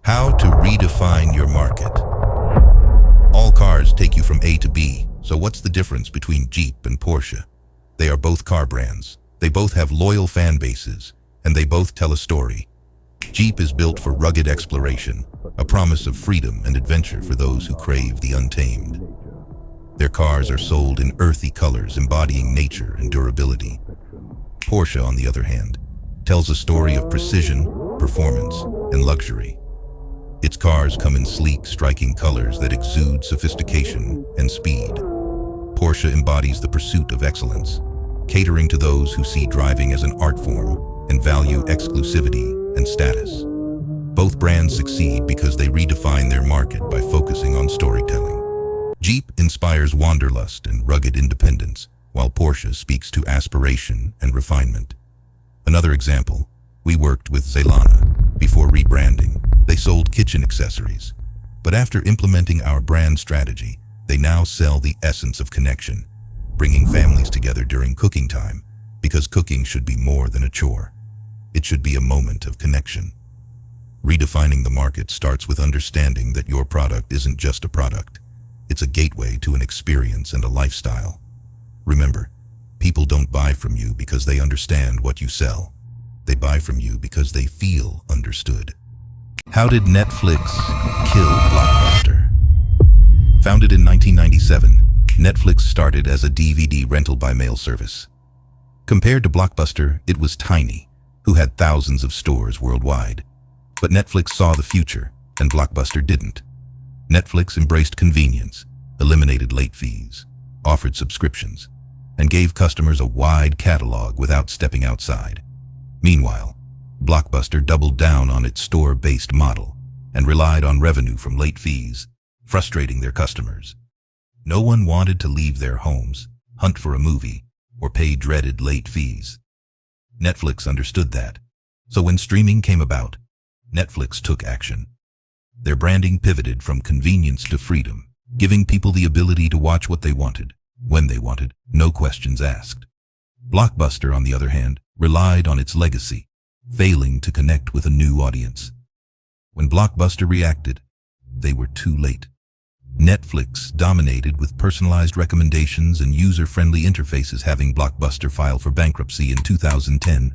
How to redefine your market. All cars take you from A to B, so what's the difference between Jeep and Porsche? They are both car brands. They both have loyal fan bases, and they both tell a story. Jeep is built for rugged exploration, a promise of freedom and adventure for those who crave the untamed. Their cars are sold in earthy colors embodying nature and durability. Porsche, on the other hand, tells a story of precision, performance, and luxury. Its cars come in sleek, striking colors that exude sophistication and speed. Porsche embodies the pursuit of excellence, catering to those who see driving as an art form and value exclusivity and status. Both brands succeed because they redefine their market by focusing on storytelling. Jeep inspires wanderlust and rugged independence, while Porsche speaks to aspiration and refinement. Another example, we worked with Zeylana. Before rebranding, they sold kitchen accessories. But after implementing our brand strategy, they now sell the essence of connection, bringing families together during cooking time, because cooking should be more than a chore. It should be a moment of connection. Redefining the market starts with understanding that your product isn't just a product. It's a gateway to an experience and a lifestyle. Remember, people don't buy from you because they understand what you sell. They buy from you because they feel understood. How did Netflix kill Blockbuster? Founded in 1997, Netflix started as a DVD rental by mail service. Compared to Blockbuster, it was tiny, who had thousands of stores worldwide. But Netflix saw the future, and Blockbuster didn't. Netflix embraced convenience, eliminated late fees, offered subscriptions, and gave customers a wide catalog without stepping outside. Meanwhile, Blockbuster doubled down on its store-based model and relied on revenue from late fees, frustrating their customers. No one wanted to leave their homes, hunt for a movie, or pay dreaded late fees. Netflix understood that, so when streaming came about, Netflix took action. Their branding pivoted from convenience to freedom, giving people the ability to watch what they wanted, when they wanted, no questions asked. Blockbuster, on the other hand, relied on its legacy, failing to connect with a new audience. When Blockbuster reacted, they were too late. Netflix dominated with personalized recommendations and user-friendly interfaces, having Blockbuster file for bankruptcy in 2010.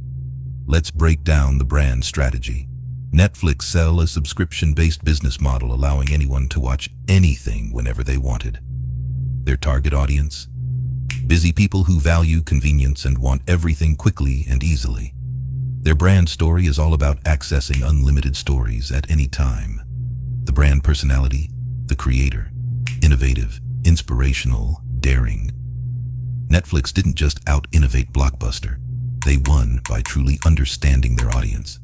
Let's break down the brand strategy. Netflix sell a subscription-based business model, allowing anyone to watch anything whenever they wanted. Their target audience? Busy people who value convenience and want everything quickly and easily. Their brand story is all about accessing unlimited stories at any time. The brand personality? The creator. Innovative, inspirational, daring. Netflix didn't just out-innovate Blockbuster. They won by truly understanding their audience.